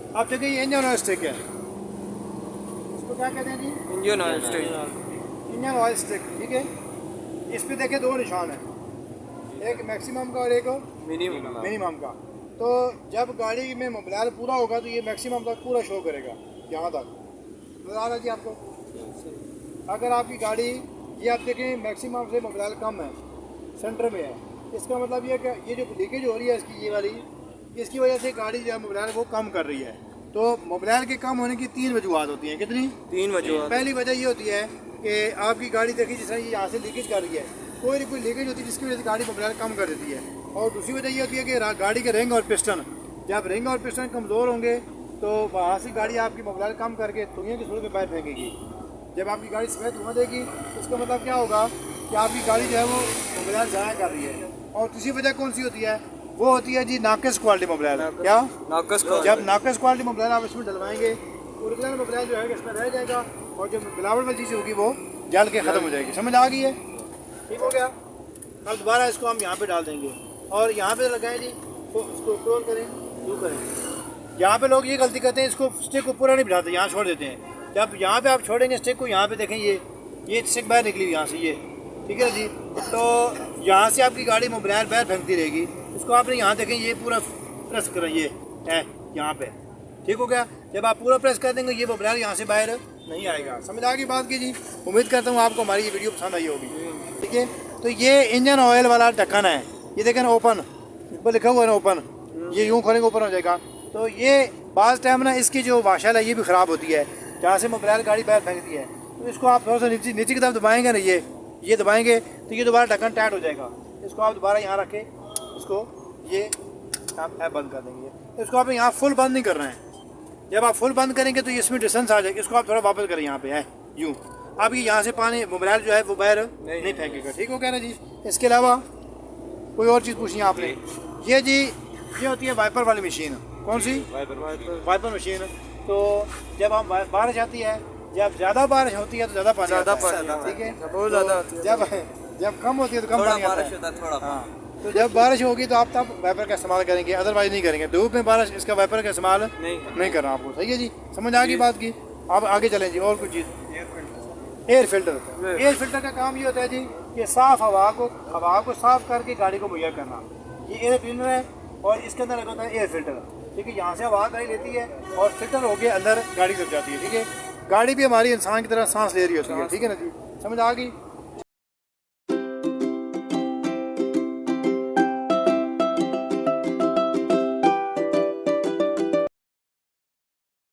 अब देखिए ये इंजन ऑयल स्टिक है, इसको क्या कहते हैं जी? Engine oil stick. Engine oil stick, ठीक है। इस पे देखिए दो निशान है, एक मैक्सिमम का और एक मिनिमम का। तो जब गाड़ी में मोबिलाल पूरा होगा तो ये मैक्सिमम तक पूरा शो करेगा, यहाँ तक नजर आ रहा है जी आपको। अगर आपकी गाड़ी ये आप देखें मैक्सिमम से मोबिलाल कम है, सेंटर में है, इसका मतलब ये कि ये जो लीकेज हो रही है इसकी, ये वाली, इसकी वजह से गाड़ी जो है मोबिलाल वो कम कर रही है। तो मोबिलाल के कम होने की 3 वजूहत होती हैं। कितनी? 3 वजूहत। पहली वजह ये होती है कि आपकी गाड़ी देखिए जिस तरह ये यहाँ से लीकेज कर रही है, कोई ना कोई लीकेज होती है जिसकी वजह से गाड़ी मोबिलाल कम कर देती है। और दूसरी वजह ये होती है कि गाड़ी के रिंग और पिस्टन, जब रिंग और पिस्टन कमज़ोर होंगे तो वहाँ से गाड़ी आपकी मोबिलाल कम करके धुएँ की सूरत में बाहर फेंकेगी। जब आपकी गाड़ी सफ़ेद धुआं देगी तो इसका मतलब क्या होगा कि आपकी गाड़ी जो है वो मोबिलाल ज़ाया कर रही है। और तीसरी वजह कौन सी होती है? वो होती है जी नाकिस क्वालिटी मोबिलाल। क्या? नाकिस। जब नाकिस क्वालिटी मोबिलाल आप इसमें डलवाएंगे, ओरिजिनल मोबिलाल जो है इसमें रह जाएगा और जो मिलावट वाली चीज़ होगी वो जल के ख़त्म हो जाएगी। समझ आ गई है? ठीक हो गया। अब दोबारा इसको हम यहाँ पे डाल देंगे और यहाँ पे लगाएं जी, तो इसको क्लोज करें, शू करें। यहाँ पे लोग ये गलती करते हैं, इसको स्टिक को पूरा नहीं बिठाते, यहाँ छोड़ देते हैं। जब यहाँ पे आप छोड़ेंगे स्टिक को, यहाँ पे देखें ये स्टिक बाहर निकली हुई यहाँ से, ये ठीक है जी। तो यहाँ से आपकी गाड़ी मोबिलाल बाहर फेंकती रहेगी। इसको आपने यहाँ देखें, ये पूरा प्रेस करें, ये है यहाँ पे, ठीक हो गया। जब आप पूरा प्रेस कर देंगे ये मोबिलाल यहाँ से बाहर नहीं आएगा। समझ आ गई बात की जी? उम्मीद करता हूँ आपको हमारी ये वीडियो पसंद आई होगी। ठीक है, तो ये इंजन ऑयल वाला ढक्कन है, ये देखें ना ओपन, इस पर लिखा हुआ है ना ओपन, ये यूँ खोलेंगे ओपन हो जाएगा। तो ये बाज़ टाइम ना इसकी जो वाशल है ये भी ख़राब होती है, जहाँ से मोबिलाल गाड़ी बाहर फेंकती है। तो इसको आप थोड़ा सा नीचे नीचे की तरफ दबाएंगे ना, ये दबाएंगे तो ये दोबारा ढक्कन टाइट हो जाएगा। इसको आप दोबारा यहाँ रखें, इसको ये आप बंद कर देंगे। इसको आप यहाँ फुल बंद नहीं करना है। जब आप फुल बंद करेंगे तो इसमें डिस्टेंस आ जाएगी। इसको आप थोड़ा वापस करें, यहाँ पे है यूँ, अब ये यहाँ से पानी मोबिलाल जो है वो बाहर नहीं फेंकेगा। ठीक हो गया ना जी? इसके अलावा कोई और चीज़ पूछनी है आपने? ये जी ये होती है वाइपर वाली मशीन। कौन सी? Wiper machine. तो जब हम बारिश आती है, जब ज़्यादा बारिश होती है तो ज़्यादा पानी आता है, ठीक है, बहुत ज़्यादा। जब कम होती है तो कम पानी आता है। हाँ, तो जब बारिश होगी तो आप तब वाइपर का इस्तेमाल करेंगे, अदरवाइज नहीं करेंगे। धूप में बारिश इसका वाइपर का इस्तेमाल नहीं करना आपको। सही है जी? समझ आ गई बात की? आप आगे चलें जी। और कुछ चीज़? Air filter. एयर फिल्टर का काम ये होता है जी कि साफ़ हवा को साफ़ करके गाड़ी को मुहैया करना। ये एयर क्लीनर है और इसके अंदर लगा होता है एयर फिल्टर। ठीक है, यहाँ से हवा गाड़ी लेती है और फिल्टर होके अंदर गाड़ी तक जाती है। ठीक है, गाड़ी भी हमारी इंसान की तरह सांस ले रही होती है। ठीक है ना जी? समझ आ गई?